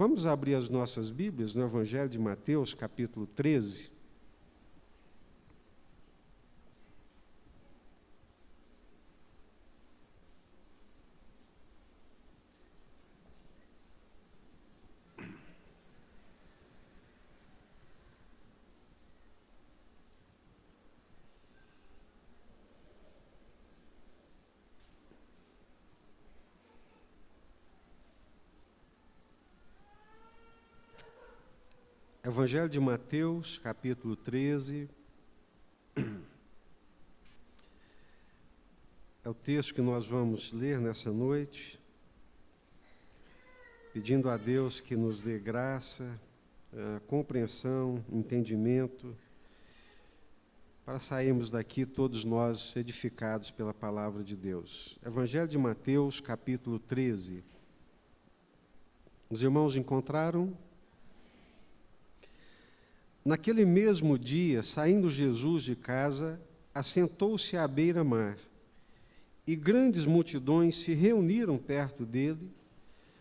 Vamos abrir as nossas Bíblias no Evangelho de Mateus, capítulo 13. Evangelho de Mateus, capítulo 13, é o texto que nós vamos ler nessa noite, pedindo a Deus que nos dê graça, compreensão, entendimento, para sairmos daqui todos nós edificados pela palavra de Deus. Evangelho de Mateus, capítulo 13. Os irmãos encontraram? Naquele mesmo dia, saindo Jesus de casa, assentou-se à beira-mar, e grandes multidões se reuniram perto dele,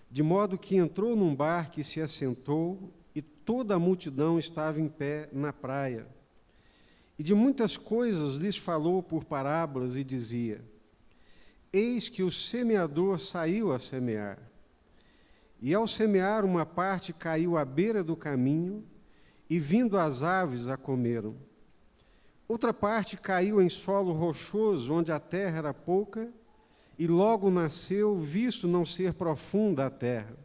de modo que entrou num barco e se assentou, e toda a multidão estava em pé na praia. E de muitas coisas lhes falou por parábolas e dizia: Eis que o semeador saiu a semear. E ao semear, uma parte caiu à beira do caminho, e vindo as aves a comeram. Outra parte caiu em solo rochoso, onde a terra era pouca, e logo nasceu, visto não ser profunda a terra.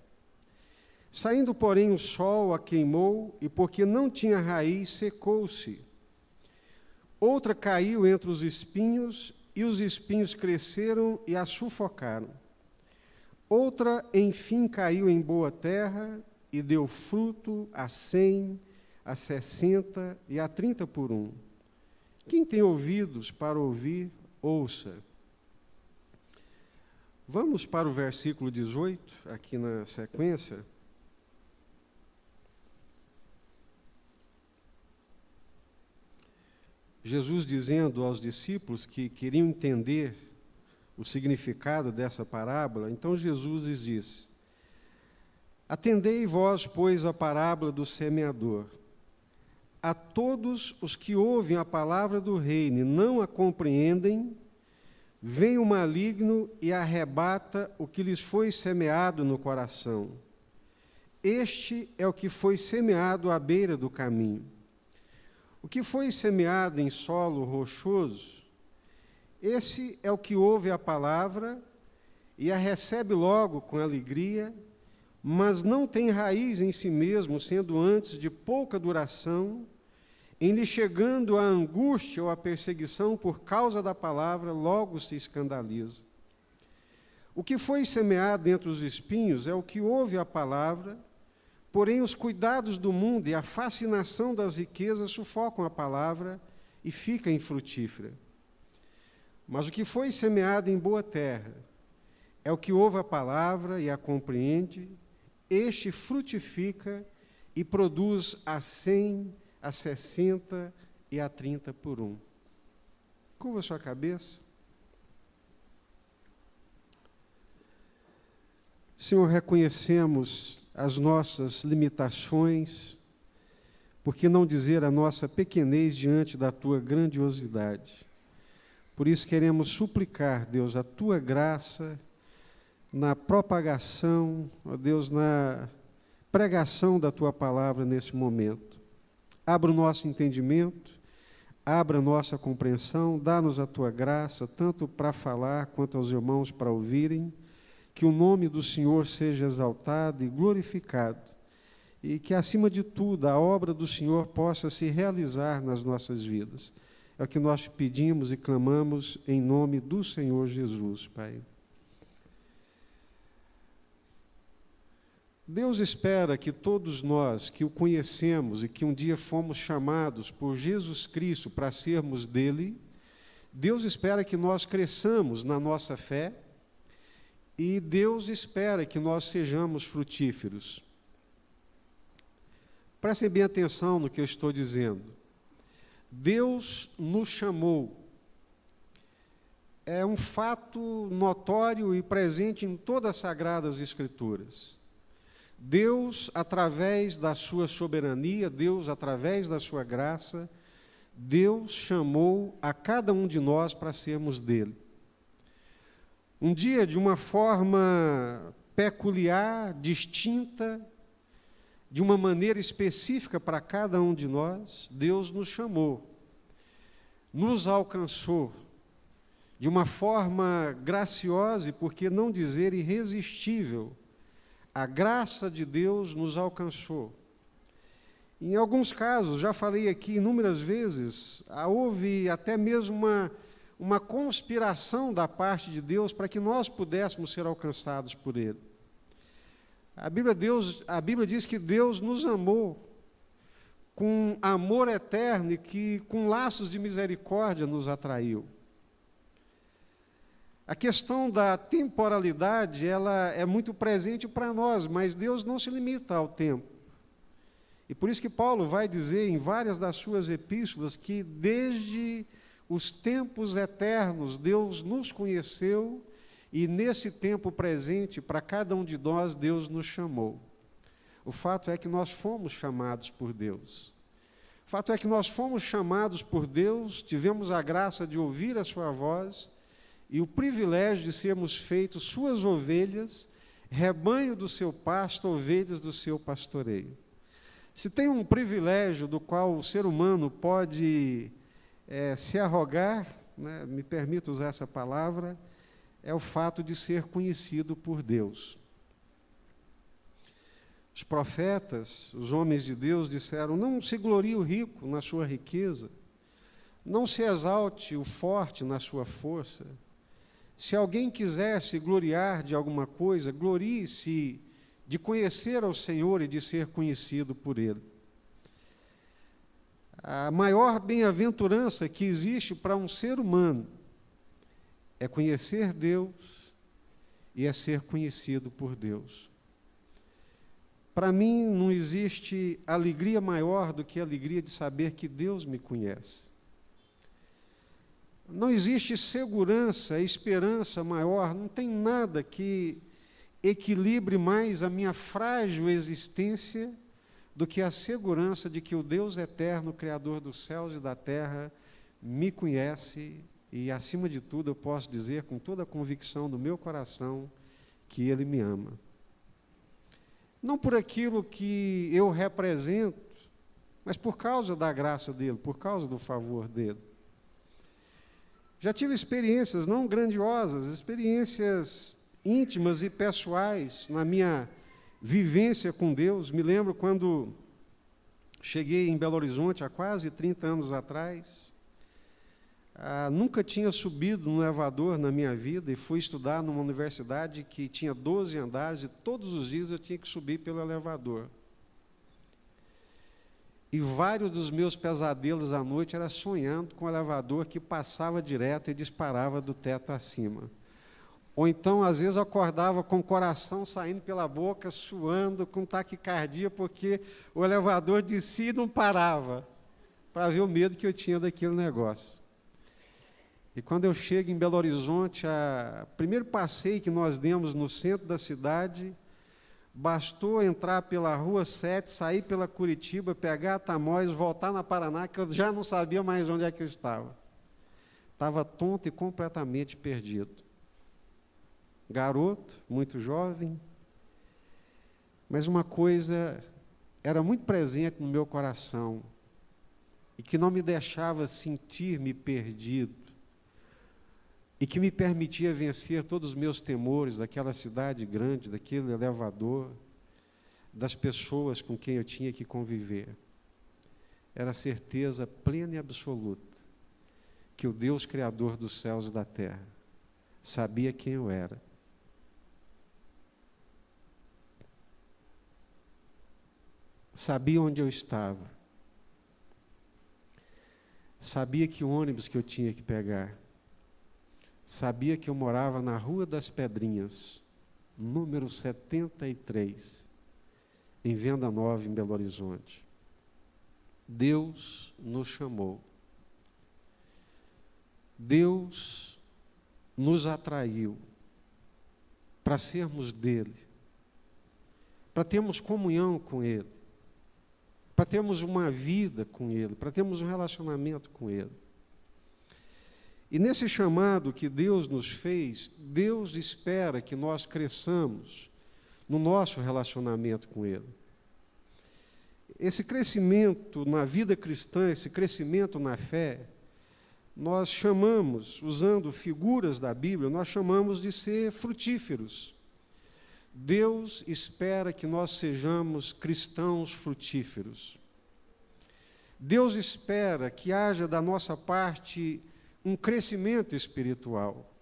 Saindo, porém, o sol a queimou, e porque não tinha raiz, secou-se. Outra caiu entre os espinhos, e os espinhos cresceram e a sufocaram. Outra, enfim, caiu em boa terra, e deu fruto a 100, a 60 e a 30 por um. Quem tem ouvidos para ouvir, ouça. Vamos para o versículo 18, aqui na sequência. Jesus dizendo aos discípulos que queriam entender o significado dessa parábola, então Jesus lhes disse: Atendei vós, pois, a parábola do semeador. A todos os que ouvem a palavra do reino e não a compreendem, vem o maligno e arrebata o que lhes foi semeado no coração. Este é o que foi semeado à beira do caminho. O que foi semeado em solo rochoso, esse é o que ouve a palavra e a recebe logo com alegria, mas não tem raiz em si mesmo, sendo antes de pouca duração. Em lhe chegando a angústia ou a perseguição por causa da palavra, logo se escandaliza. O que foi semeado entre os espinhos é o que ouve a palavra, porém os cuidados do mundo e a fascinação das riquezas sufocam a palavra e fica infrutífera. Mas o que foi semeado em boa terra é o que ouve a palavra e a compreende, este frutifica e produz a 100, a 60 e a 30 por um. Curva sua cabeça. Senhor, reconhecemos as nossas limitações, por que não dizer a nossa pequenez diante da Tua grandiosidade. Por isso queremos suplicar, Deus, a Tua graça na propagação, ó Deus, na pregação da Tua palavra nesse momento. Abra o nosso entendimento, abra a nossa compreensão, dá-nos a Tua graça, tanto para falar quanto aos irmãos para ouvirem, que o nome do Senhor seja exaltado e glorificado, e que, acima de tudo, a obra do Senhor possa se realizar nas nossas vidas. É o que nós te pedimos e clamamos em nome do Senhor Jesus, Pai. Deus espera que todos nós que o conhecemos e que um dia fomos chamados por Jesus Cristo para sermos dele, Deus espera que nós cresçamos na nossa fé e Deus espera que nós sejamos frutíferos. Prestem bem atenção no que eu estou dizendo. Deus nos chamou. É um fato notório e presente em todas as Sagradas Escrituras. Deus, através da sua soberania, Deus, através da sua graça, Deus chamou a cada um de nós para sermos dele. Um dia, de uma forma peculiar, distinta, de uma maneira específica para cada um de nós, Deus nos chamou, nos alcançou, de uma forma graciosa e, por que não dizer, irresistível. A graça de Deus nos alcançou. Em alguns casos, já falei aqui inúmeras vezes, houve até mesmo uma conspiração da parte de Deus para que nós pudéssemos ser alcançados por Ele. A Bíblia diz que Deus nos amou com amor eterno e que com laços de misericórdia nos atraiu. A questão da temporalidade, ela é muito presente para nós, mas Deus não se limita ao tempo. E por isso que Paulo vai dizer em várias das suas epístolas que desde os tempos eternos Deus nos conheceu e nesse tempo presente, para cada um de nós, Deus nos chamou. O fato é que nós fomos chamados por Deus. O fato é que nós fomos chamados por Deus, tivemos a graça de ouvir a sua voz e o privilégio de sermos feitos suas ovelhas, rebanho do seu pasto, ovelhas do seu pastoreio. Se tem um privilégio do qual o ser humano pode se arrogar, né, me permito usar essa palavra, é o fato de ser conhecido por Deus. Os profetas, os homens de Deus disseram, não se glorie o rico na sua riqueza, não se exalte o forte na sua força. Se alguém quiser se gloriar de alguma coisa, glorie-se de conhecer ao Senhor e de ser conhecido por Ele. A maior bem-aventurança que existe para um ser humano é conhecer Deus e é ser conhecido por Deus. Para mim, não existe alegria maior do que a alegria de saber que Deus me conhece. Não existe segurança, esperança maior, não tem nada que equilibre mais a minha frágil existência do que a segurança de que o Deus eterno, Criador dos céus e da terra, me conhece e, acima de tudo, eu posso dizer com toda a convicção do meu coração que Ele me ama. Não por aquilo que eu represento, mas por causa da graça dEle, por causa do favor dEle. Já tive experiências não grandiosas, experiências íntimas e pessoais na minha vivência com Deus. Me lembro quando cheguei em Belo Horizonte, há quase 30 anos atrás, nunca tinha subido no elevador na minha vida e fui estudar numa universidade que tinha 12 andares e todos os dias eu tinha que subir pelo elevador. E vários dos meus pesadelos à noite era sonhando com o elevador que passava direto e disparava do teto acima. Ou então, às vezes, eu acordava com o coração saindo pela boca, suando, com taquicardia, porque o elevador de si não parava, para ver o medo que eu tinha daquele negócio. E quando eu chego em Belo Horizonte, o primeiro passeio que nós demos no centro da cidade, bastou entrar pela Rua 7, sair pela Curitiba, pegar a Tamoios, voltar na Paraná, que eu já não sabia mais onde é que eu estava. Estava tonto e completamente perdido. Garoto, muito jovem, mas uma coisa era muito presente no meu coração e que não me deixava sentir-me perdido e que me permitia vencer todos os meus temores daquela cidade grande, daquele elevador, das pessoas com quem eu tinha que conviver. Era a certeza plena e absoluta que o Deus Criador dos céus e da terra sabia quem eu era. Sabia onde eu estava. Sabia que ônibus que eu tinha que pegar. Sabia que eu morava na Rua das Pedrinhas, número 73, em Venda Nova, em Belo Horizonte. Deus nos chamou. Deus nos atraiu para sermos dele, para termos comunhão com Ele, para termos uma vida com Ele, para termos um relacionamento com Ele. E nesse chamado que Deus nos fez, Deus espera que nós cresçamos no nosso relacionamento com Ele. Esse crescimento na vida cristã, esse crescimento na fé, nós chamamos, usando figuras da Bíblia, nós chamamos de ser frutíferos. Deus espera que nós sejamos cristãos frutíferos. Deus espera que haja da nossa parte um crescimento espiritual.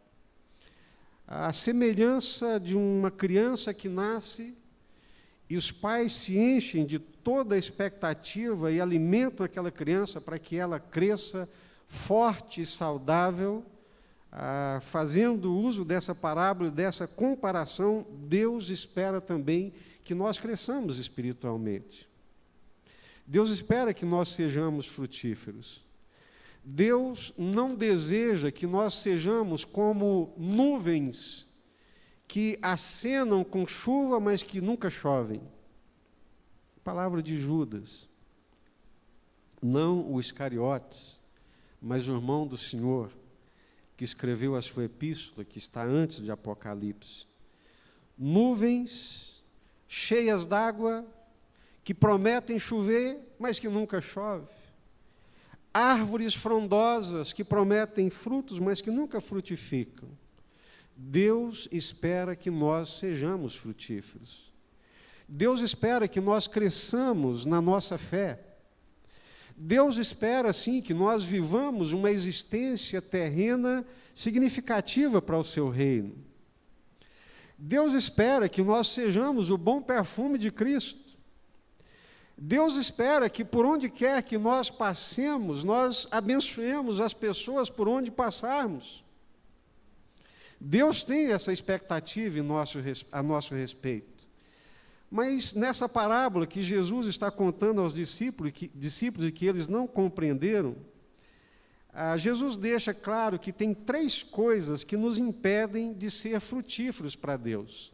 A semelhança de uma criança que nasce e os pais se enchem de toda a expectativa e alimentam aquela criança para que ela cresça forte e saudável, fazendo uso dessa parábola, dessa comparação, Deus espera também que nós cresçamos espiritualmente. Deus espera que nós sejamos frutíferos. Deus não deseja que nós sejamos como nuvens que acenam com chuva, mas que nunca chovem. Palavra de Judas. Não o Iscariotes, mas o irmão do Senhor, que escreveu a sua epístola, que está antes de Apocalipse. Nuvens cheias d'água, que prometem chover, mas que nunca chove. Árvores frondosas, que prometem frutos, mas que nunca frutificam. Deus espera que nós sejamos frutíferos. Deus espera que nós cresçamos na nossa fé. Deus espera, sim, que nós vivamos uma existência terrena significativa para o seu reino. Deus espera que nós sejamos o bom perfume de Cristo. Deus espera que por onde quer que nós passemos, nós abençoemos as pessoas por onde passarmos. Deus tem essa expectativa a nosso respeito. Mas nessa parábola que Jesus está contando aos discípulos e que eles não compreenderam, Jesus deixa claro que tem 3 coisas que nos impedem de ser frutíferos para Deus.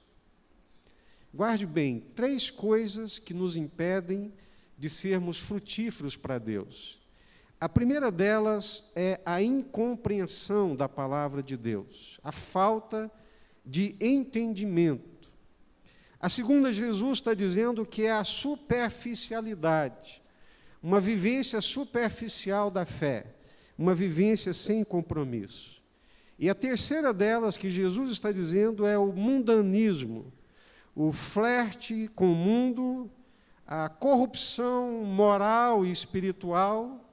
Guarde bem, 3 coisas que nos impedem de sermos frutíferos para Deus. A primeira delas é a incompreensão da palavra de Deus, a falta de entendimento. A segunda, Jesus está dizendo que é a superficialidade, uma vivência superficial da fé, uma vivência sem compromisso. E a terceira delas, que Jesus está dizendo, é o mundanismo, o flerte com o mundo, a corrupção moral e espiritual,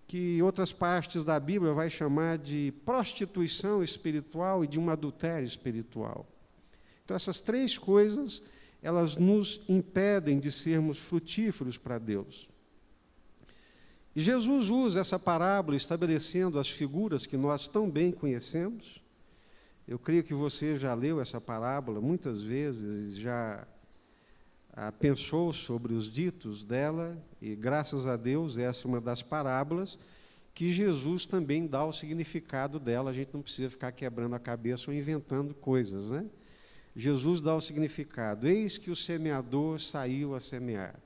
que outras partes da Bíblia vai chamar de prostituição espiritual e de um adultério espiritual. Então, essas 3 coisas, elas nos impedem de sermos frutíferos para Deus. E Jesus usa essa parábola estabelecendo as figuras que nós tão bem conhecemos. Eu creio que você já leu essa parábola muitas vezes, já pensou sobre os ditos dela, e graças a Deus essa é uma das parábolas que Jesus também dá o significado dela. A gente não precisa ficar quebrando a cabeça ou inventando coisas, né? Jesus dá o significado. Eis que o semeador saiu a semear.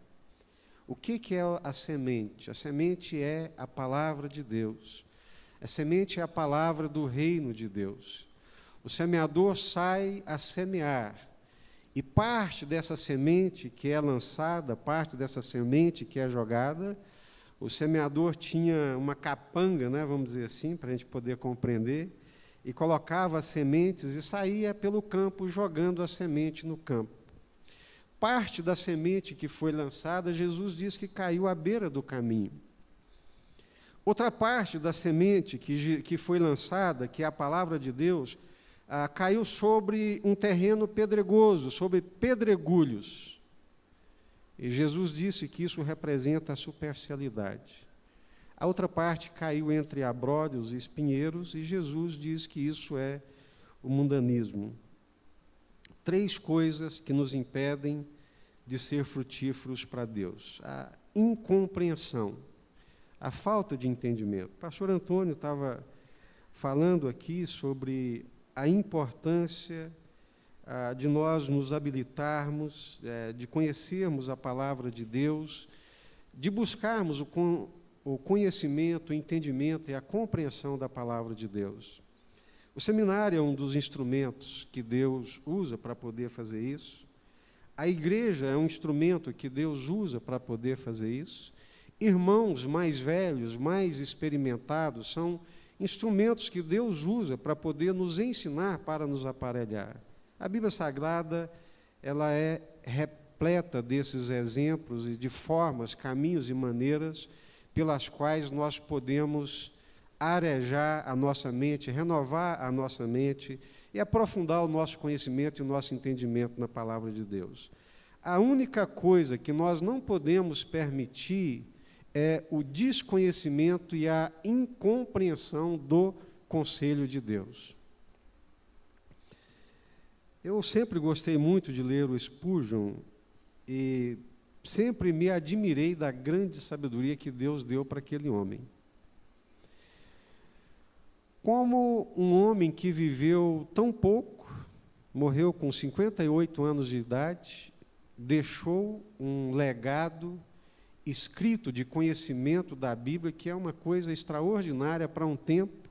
O que é a semente? A semente é a palavra de Deus. A semente é a palavra do reino de Deus. O semeador sai a semear. E parte dessa semente que é lançada, parte dessa semente que é jogada, o semeador tinha uma capanga, né, vamos dizer assim, para a gente poder compreender, e colocava as sementes e saía pelo campo jogando a semente no campo. Parte da semente que foi lançada, Jesus diz que caiu à beira do caminho. Outra parte da semente que foi lançada, que é a palavra de Deus, caiu sobre um terreno pedregoso, sobre pedregulhos. E Jesus disse que isso representa a superficialidade. A outra parte caiu entre abrolhos e espinheiros, e Jesus diz que isso é o mundanismo. 3 coisas que nos impedem de ser frutíferos para Deus. A incompreensão, a falta de entendimento. O pastor Antônio estava falando aqui sobre a importância de nós nos habilitarmos, de conhecermos a palavra de Deus, de buscarmos o conhecimento, o entendimento e a compreensão da palavra de Deus. O seminário é um dos instrumentos que Deus usa para poder fazer isso. A igreja é um instrumento que Deus usa para poder fazer isso. Irmãos mais velhos, mais experimentados, são instrumentos que Deus usa para poder nos ensinar, para nos aparelhar. A Bíblia Sagrada, ela é repleta desses exemplos e de formas, caminhos e maneiras pelas quais nós podemos arejar a nossa mente, renovar a nossa mente e aprofundar o nosso conhecimento e o nosso entendimento na palavra de Deus. A única coisa que nós não podemos permitir é o desconhecimento e a incompreensão do conselho de Deus. Eu sempre gostei muito de ler o Spurgeon e sempre me admirei da grande sabedoria que Deus deu para aquele homem. Como um homem que viveu tão pouco, morreu com 58 anos de idade, deixou um legado escrito de conhecimento da Bíblia, que é uma coisa extraordinária para um tempo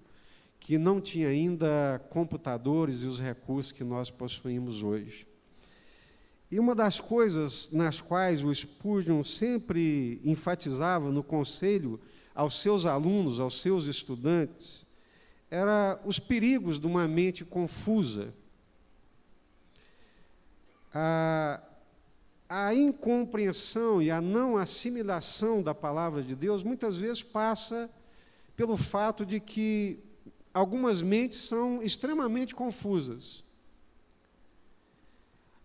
que não tinha ainda computadores e os recursos que nós possuímos hoje. E uma das coisas nas quais o Spurgeon sempre enfatizava no conselho aos seus alunos, aos seus estudantes, era os perigos de uma mente confusa. A incompreensão e a não assimilação da palavra de Deus muitas vezes passa pelo fato de que algumas mentes são extremamente confusas.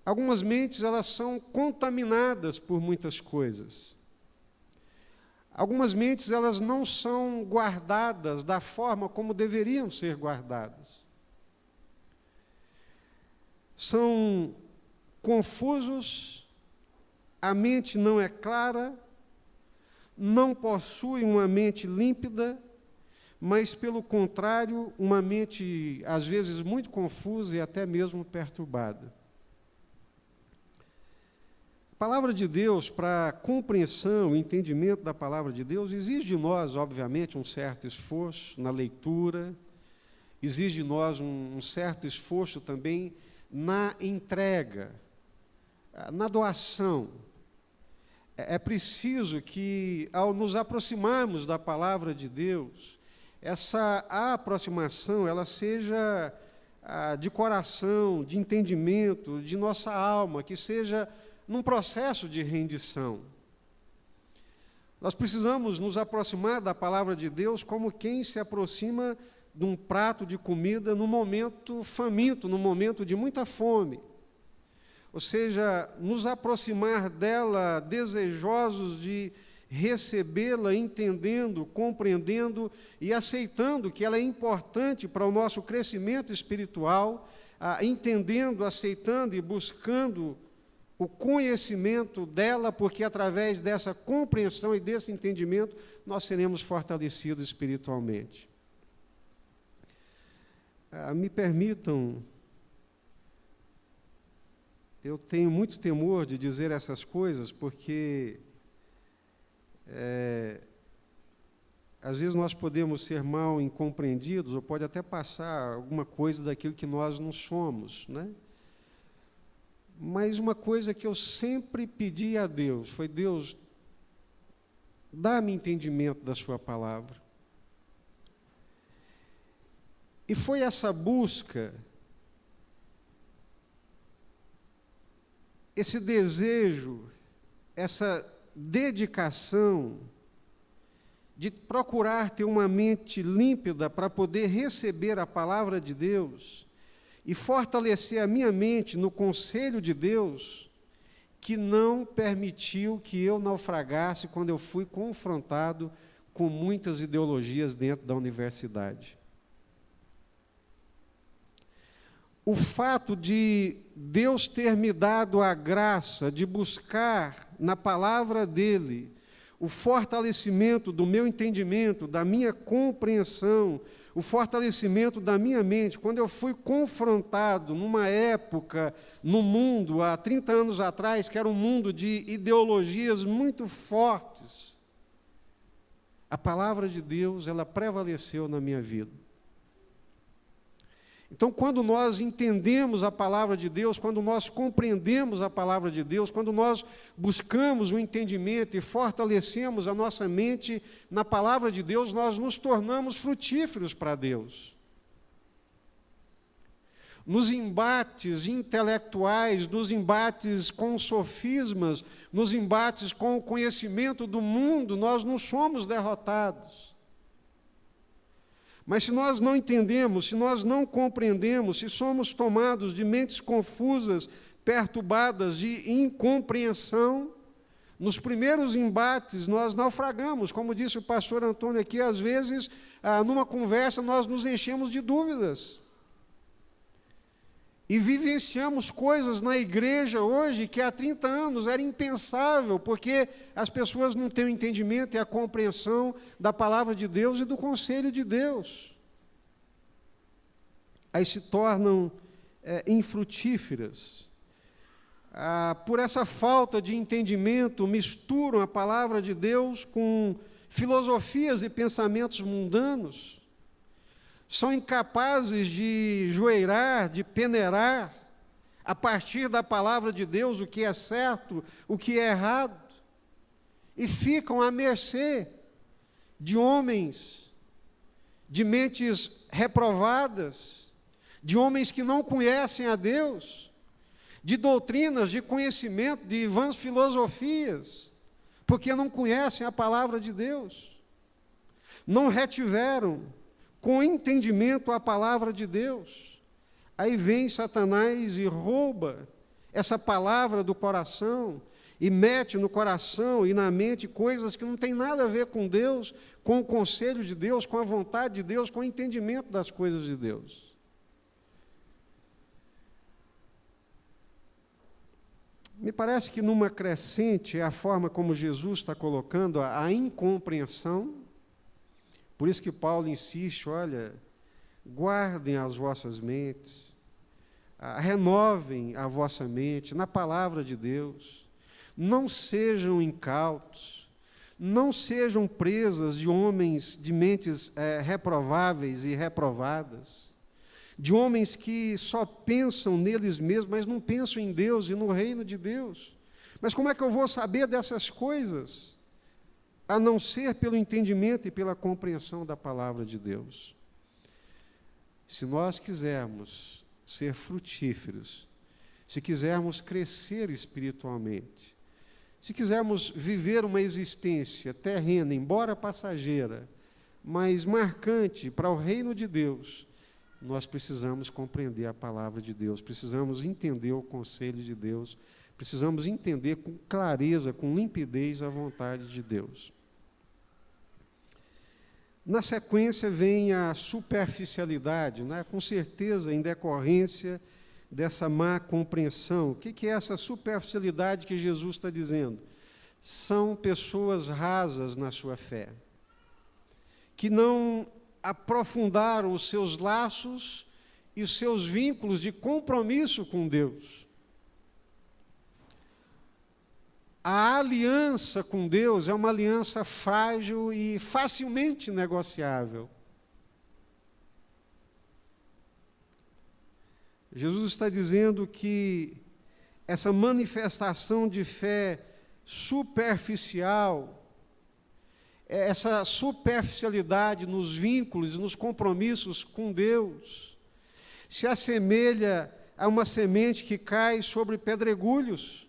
Algumas mentes, elas são contaminadas por muitas coisas. Algumas mentes, elas não são guardadas da forma como deveriam ser guardadas. São confusos, a mente não é clara, não possui uma mente límpida, mas, pelo contrário, uma mente, às vezes, muito confusa e até mesmo perturbada. A palavra de Deus, para a compreensão e entendimento da palavra de Deus, exige de nós, obviamente, um certo esforço na leitura, exige de nós um certo esforço também na entrega, na doação. É preciso que, ao nos aproximarmos da palavra de Deus, essa aproximação ela seja de coração, de entendimento, de nossa alma, que seja num processo de rendição. Nós precisamos nos aproximar da palavra de Deus como quem se aproxima de um prato de comida num momento faminto, num momento de muita fome. Ou seja, nos aproximar dela desejosos de recebê-la, entendendo, compreendendo e aceitando que ela é importante para o nosso crescimento espiritual, entendendo, aceitando e buscando o conhecimento dela, porque através dessa compreensão e desse entendimento nós seremos fortalecidos espiritualmente. Me permitam, eu tenho muito temor de dizer essas coisas, porque às vezes nós podemos ser mal incompreendidos, ou pode até passar alguma coisa daquilo que nós não somos, né? Mas uma coisa que eu sempre pedi a Deus foi: Deus, dá-me entendimento da sua palavra. E foi essa busca, esse desejo, essa dedicação de procurar ter uma mente límpida para poder receber a palavra de Deus e fortalecer a minha mente no conselho de Deus, que não permitiu que eu naufragasse quando eu fui confrontado com muitas ideologias dentro da universidade. O fato de Deus ter me dado a graça de buscar na palavra dele o fortalecimento do meu entendimento, da minha compreensão, o fortalecimento da minha mente, quando eu fui confrontado numa época, no mundo, há 30 anos atrás, que era um mundo de ideologias muito fortes, a palavra de Deus, ela prevaleceu na minha vida. Então, quando nós entendemos a palavra de Deus, quando nós compreendemos a palavra de Deus, quando nós buscamos o entendimento e fortalecemos a nossa mente na palavra de Deus, nós nos tornamos frutíferos para Deus. Nos embates intelectuais, nos embates com sofismas, nos embates com o conhecimento do mundo, nós não somos derrotados. Mas se nós não entendemos, se nós não compreendemos, se somos tomados de mentes confusas, perturbadas, de incompreensão, nos primeiros embates nós naufragamos. Como disse o pastor Antônio aqui, às vezes, numa conversa, nós nos enchemos de dúvidas. E vivenciamos coisas na igreja hoje que há 30 anos era impensável, porque as pessoas não têm o entendimento e a compreensão da palavra de Deus e do conselho de Deus. Aí se tornam infrutíferas. Por essa falta de entendimento, misturam a palavra de Deus com filosofias e pensamentos mundanos. São incapazes de joeirar, de peneirar, a partir da palavra de Deus, o que é certo, o que é errado, e ficam à mercê de homens, de mentes reprovadas, de homens que não conhecem a Deus, de doutrinas, de conhecimento, de vãs filosofias, porque não conhecem a palavra de Deus, não retiveram com entendimento a palavra de Deus. Aí vem Satanás e rouba essa palavra do coração e mete no coração e na mente coisas que não tem nada a ver com Deus, com o conselho de Deus, com a vontade de Deus, com o entendimento das coisas de Deus. Me parece que numa crescente é a forma como Jesus está colocando a incompreensão. Por isso que Paulo insiste, olha, guardem as vossas mentes, renovem a vossa mente na palavra de Deus, não sejam incautos, não sejam presas de homens de mentes reprováveis e reprovadas, de homens que só pensam neles mesmos, mas não pensam em Deus e no reino de Deus. Mas como é que eu vou saber dessas coisas? A não ser pelo entendimento e pela compreensão da palavra de Deus. Se nós quisermos ser frutíferos, se quisermos crescer espiritualmente, se quisermos viver uma existência terrena, embora passageira, mas marcante para o reino de Deus, nós precisamos compreender a palavra de Deus, precisamos entender o conselho de Deus, precisamos entender com clareza, com limpidez a vontade de Deus. Na sequência vem a superficialidade, né? Com certeza em decorrência dessa má compreensão. O que é essa superficialidade que Jesus está dizendo? São pessoas rasas na sua fé, que não aprofundaram os seus laços e os seus vínculos de compromisso com Deus. A aliança com Deus é uma aliança frágil e facilmente negociável. Jesus está dizendo que essa manifestação de fé superficial, essa superficialidade nos vínculos e nos compromissos com Deus, se assemelha a uma semente que cai sobre pedregulhos.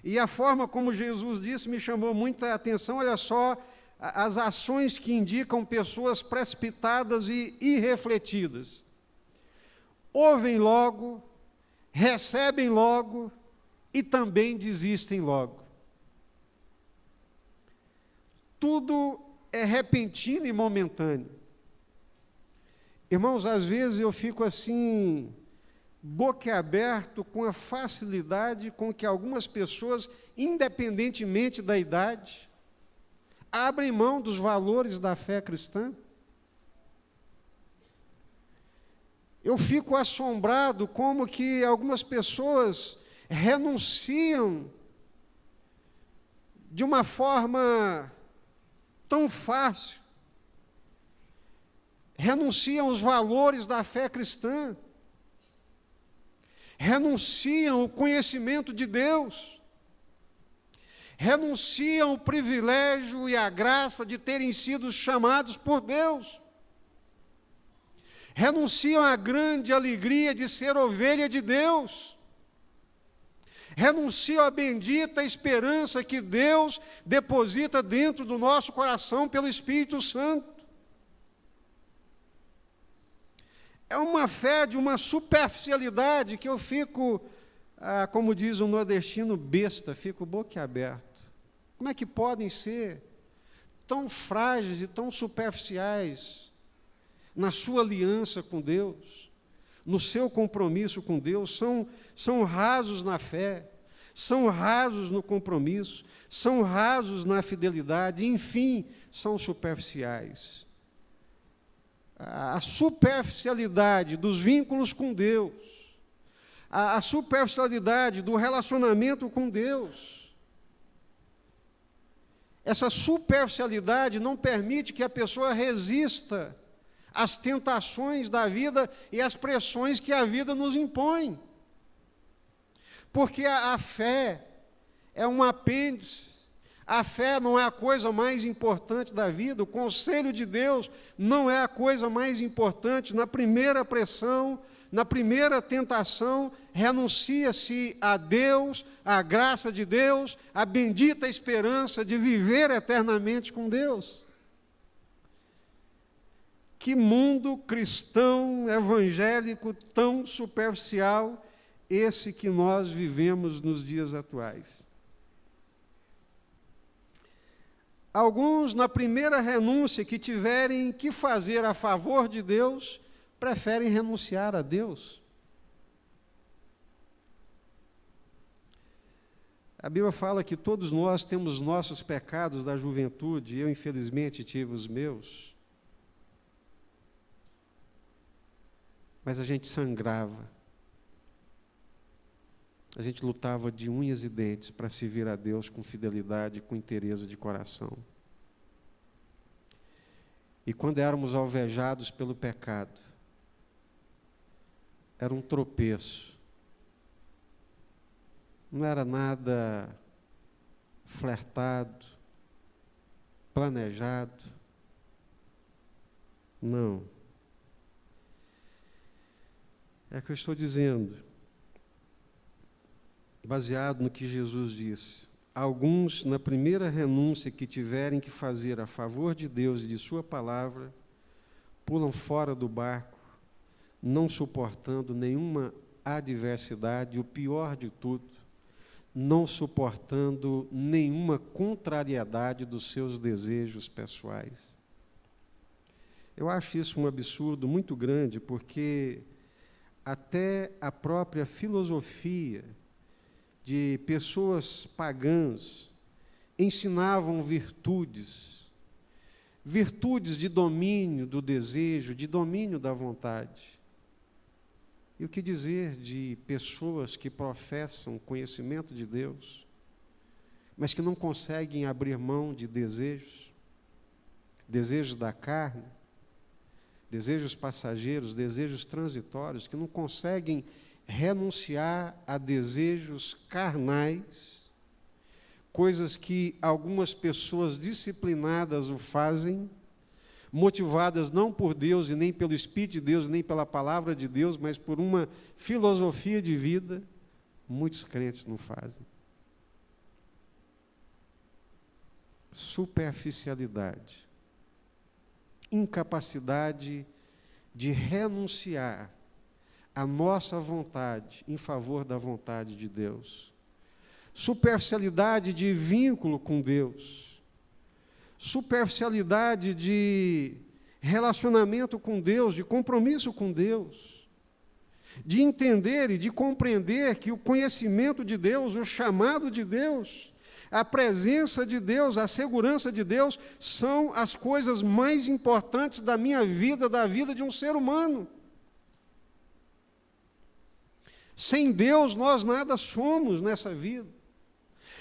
E a forma como Jesus disse me chamou muita atenção. Olha só, as ações que indicam pessoas precipitadas e irrefletidas. Ouvem logo, recebem logo e também desistem logo. Tudo é repentino e momentâneo. Irmãos, às vezes eu fico assim, boquiaberto com a facilidade com que algumas pessoas, independentemente da idade, abrem mão dos valores da fé cristã. Eu fico assombrado como que algumas pessoas renunciam de uma forma tão fácil, renunciam os valores da fé cristã, renunciam o conhecimento de Deus, renunciam o privilégio e a graça de terem sido chamados por Deus, renunciam à grande alegria de ser ovelha de Deus, renunciam à bendita esperança que Deus deposita dentro do nosso coração pelo Espírito Santo. É uma fé de uma superficialidade que eu fico, como diz o nordestino, besta, fico boquiaberto. Como é que podem ser tão frágeis e tão superficiais na sua aliança com Deus, no seu compromisso com Deus? São rasos na fé, são rasos no compromisso, são rasos na fidelidade, enfim, são superficiais. A superficialidade dos vínculos com Deus, a superficialidade do relacionamento com Deus, essa superficialidade não permite que a pessoa resista às tentações da vida e às pressões que a vida nos impõe. Porque a fé é um apêndice. A fé não é a coisa mais importante da vida, o conselho de Deus não é a coisa mais importante. Na primeira pressão, na primeira tentação, renuncia-se a Deus, à graça de Deus, à bendita esperança de viver eternamente com Deus. Que mundo cristão, evangélico, tão superficial, esse que nós vivemos nos dias atuais. Alguns, na primeira renúncia que tiverem que fazer a favor de Deus, preferem renunciar a Deus. A Bíblia fala que todos nós temos nossos pecados da juventude, eu infelizmente tive os meus. Mas a gente sangrava. A gente lutava de unhas e dentes para servir a Deus com fidelidade, com inteireza de coração. E quando éramos alvejados pelo pecado, era um tropeço. Não era nada flertado, planejado. Não. É o que eu estou dizendo, baseado no que Jesus disse. Alguns, na primeira renúncia que tiverem que fazer a favor de Deus e de sua palavra, pulam fora do barco, não suportando nenhuma adversidade, o pior de tudo, não suportando nenhuma contrariedade dos seus desejos pessoais. Eu acho isso um absurdo muito grande, porque até a própria filosofia de pessoas pagãs ensinavam virtudes de domínio do desejo, de domínio da vontade. E o que dizer de pessoas que professam conhecimento de Deus, mas que não conseguem abrir mão de desejos da carne, desejos passageiros, desejos transitórios, que não conseguem renunciar a desejos carnais, coisas que algumas pessoas disciplinadas o fazem, motivadas não por Deus e nem pelo Espírito de Deus, nem pela palavra de Deus, mas por uma filosofia de vida, muitos crentes não fazem. Superficialidade, incapacidade de renunciar a nossa vontade em favor da vontade de Deus. Superficialidade de vínculo com Deus. Superficialidade de relacionamento com Deus, de compromisso com Deus. De entender e de compreender que o conhecimento de Deus, o chamado de Deus, a presença de Deus, a segurança de Deus, são as coisas mais importantes da minha vida, da vida de um ser humano. Sem Deus nós nada somos nessa vida.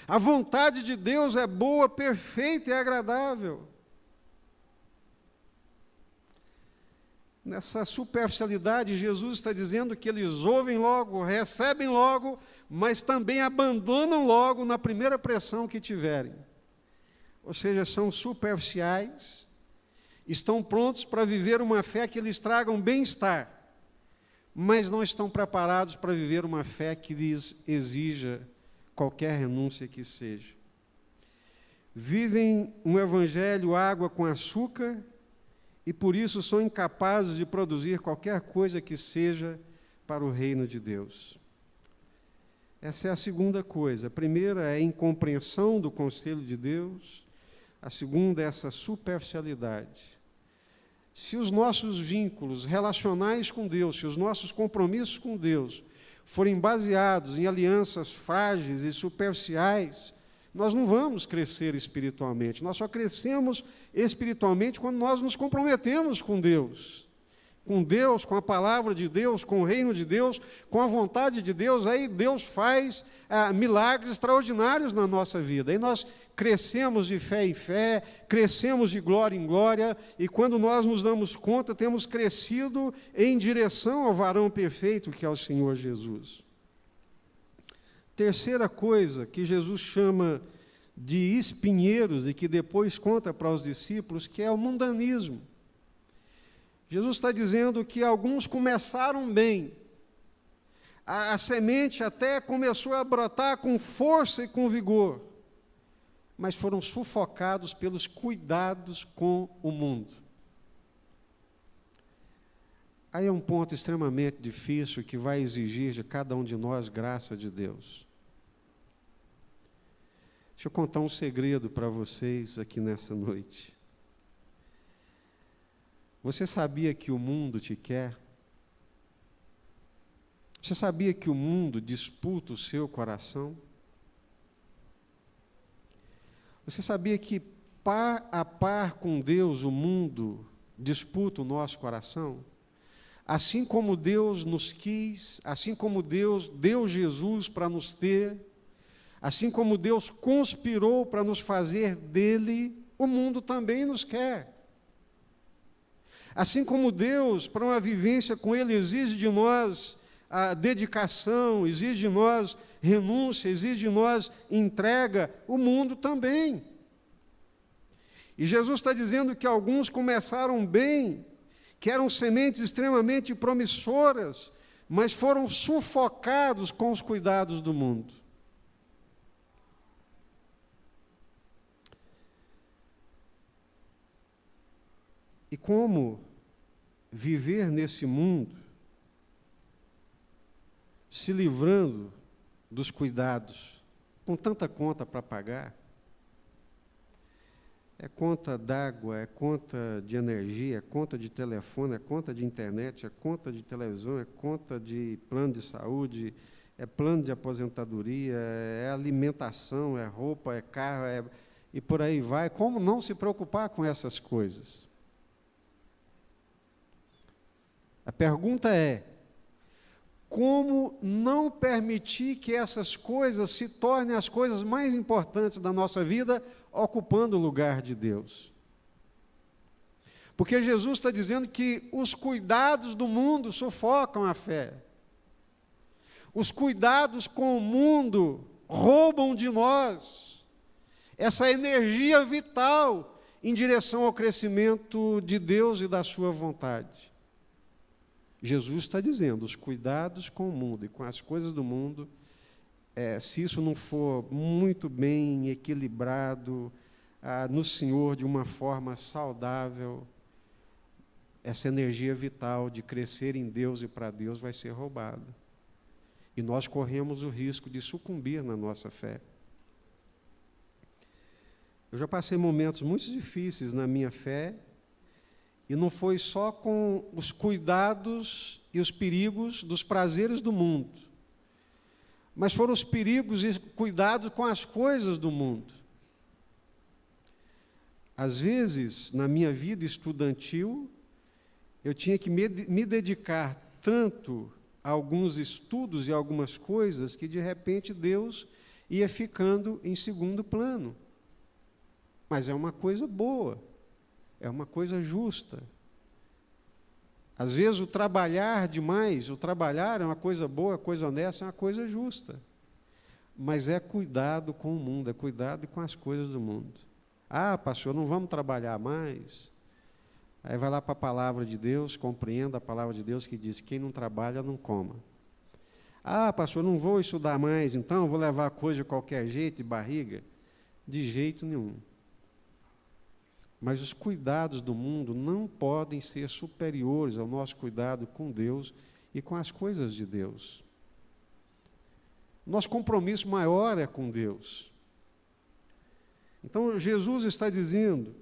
A vontade de Deus é boa, perfeita e agradável. Nessa superficialidade, Jesus está dizendo que eles ouvem logo, recebem logo, mas também abandonam logo na primeira pressão que tiverem. Ou seja, são superficiais, estão prontos para viver uma fé que lhes traga um bem-estar, mas não estão preparados para viver uma fé que lhes exija qualquer renúncia que seja. Vivem um evangelho água com açúcar e por isso são incapazes de produzir qualquer coisa que seja para o reino de Deus. Essa é a segunda coisa. A primeira é a incompreensão do conselho de Deus. A segunda é essa superficialidade. Se os nossos vínculos relacionais com Deus, se os nossos compromissos com Deus forem baseados em alianças frágeis e superficiais, nós não vamos crescer espiritualmente. Nós só crescemos espiritualmente quando nós nos comprometemos com Deus, com a palavra de Deus, com o reino de Deus, com a vontade de Deus. Aí Deus faz milagres extraordinários na nossa vida. Aí nós crescemos de fé em fé, crescemos de glória em glória, e quando nós nos damos conta, temos crescido em direção ao varão perfeito que é o Senhor Jesus. Terceira coisa que Jesus chama de espinheiros e que depois conta para os discípulos, que é o mundanismo. Jesus está dizendo que alguns começaram bem, a semente até começou a brotar com força e com vigor, mas foram sufocados pelos cuidados com o mundo. Aí é um ponto extremamente difícil que vai exigir de cada um de nós graça de Deus. Deixa eu contar um segredo para vocês aqui nessa noite. Você sabia que o mundo te quer? Você sabia que o mundo disputa o seu coração? Você sabia que par a par com Deus o mundo disputa o nosso coração? Assim como Deus nos quis, assim como Deus deu Jesus para nos ter, assim como Deus conspirou para nos fazer dele, o mundo também nos quer. Assim como Deus, para uma vivência com Ele, exige de nós a dedicação, exige de nós renúncia, exige de nós entrega, o mundo também. E Jesus está dizendo que alguns começaram bem, que eram sementes extremamente promissoras, mas foram sufocados com os cuidados do mundo. E como viver nesse mundo, se livrando dos cuidados, com tanta conta para pagar? É conta d'água, é conta de energia, é conta de telefone, é conta de internet, é conta de televisão, é conta de plano de saúde, é plano de aposentadoria, é alimentação, é roupa, é carro, e por aí vai. Como não se preocupar com essas coisas? A pergunta é: como não permitir que essas coisas se tornem as coisas mais importantes da nossa vida, ocupando o lugar de Deus? Porque Jesus está dizendo que os cuidados do mundo sufocam a fé. Os cuidados com o mundo roubam de nós essa energia vital em direção ao crescimento de Deus e da sua vontade. Jesus está dizendo, os cuidados com o mundo e com as coisas do mundo, se isso não for muito bem equilibrado no Senhor de uma forma saudável, essa energia vital de crescer em Deus e para Deus vai ser roubada. E nós corremos o risco de sucumbir na nossa fé. Eu já passei momentos muito difíceis na minha fé, e não foi só com os cuidados e os perigos dos prazeres do mundo, mas foram os perigos e cuidados com as coisas do mundo. Às vezes, na minha vida estudantil, eu tinha que me dedicar tanto alguns estudos e algumas coisas que, de repente, Deus ia ficando em segundo plano. Mas é uma coisa boa, é uma coisa justa. Às vezes o trabalhar demais, o trabalhar é uma coisa boa, coisa honesta, é uma coisa justa. Mas é cuidado com o mundo, é cuidado com as coisas do mundo. Ah, pastor, não vamos trabalhar mais? Aí vai lá para a palavra de Deus, compreenda a palavra de Deus que diz, quem não trabalha, não coma. Ah, pastor, não vou estudar mais, então vou levar coisa de qualquer jeito, de barriga? De jeito nenhum. Mas os cuidados do mundo não podem ser superiores ao nosso cuidado com Deus e com as coisas de Deus. Nosso compromisso maior é com Deus. Então, Jesus está dizendo,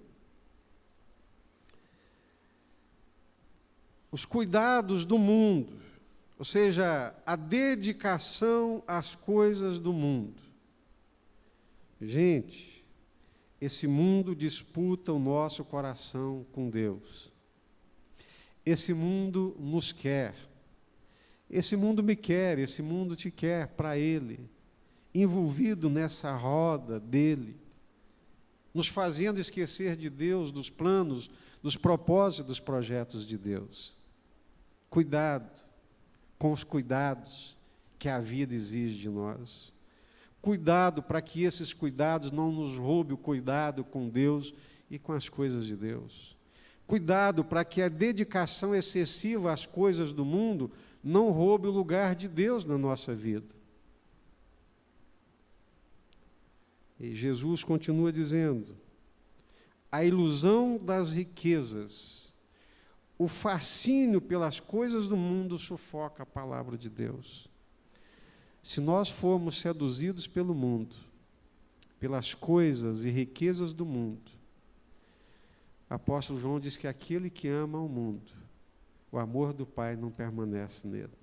os cuidados do mundo, ou seja, a dedicação às coisas do mundo. Gente, esse mundo disputa o nosso coração com Deus. Esse mundo nos quer. Esse mundo me quer, esse mundo te quer para Ele, envolvido nessa roda dele, nos fazendo esquecer de Deus, dos planos, dos propósitos, dos projetos de Deus. Cuidado com os cuidados que a vida exige de nós. Cuidado para que esses cuidados não nos roubem o cuidado com Deus e com as coisas de Deus. Cuidado para que a dedicação excessiva às coisas do mundo não roube o lugar de Deus na nossa vida. E Jesus continua dizendo, a ilusão das riquezas, o fascínio pelas coisas do mundo sufoca a palavra de Deus. Se nós formos seduzidos pelo mundo, pelas coisas e riquezas do mundo, o apóstolo João diz que aquele que ama o mundo, o amor do Pai não permanece nele.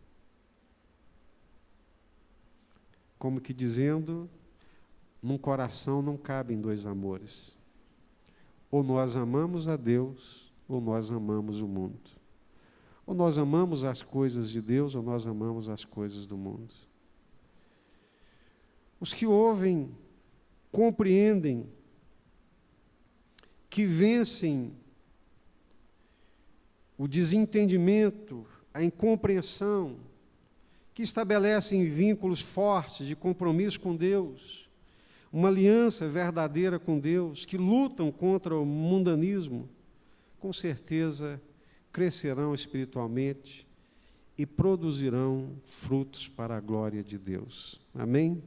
Como que dizendo, num coração não cabem dois amores. Ou nós amamos a Deus, ou nós amamos o mundo. Ou nós amamos as coisas de Deus, ou nós amamos as coisas do mundo. Os que ouvem, compreendem, que vencem o desentendimento, a incompreensão, que estabelecem vínculos fortes de compromisso com Deus, uma aliança verdadeira com Deus, que lutam contra o mundanismo, com certeza crescerão espiritualmente e produzirão frutos para a glória de Deus. Amém?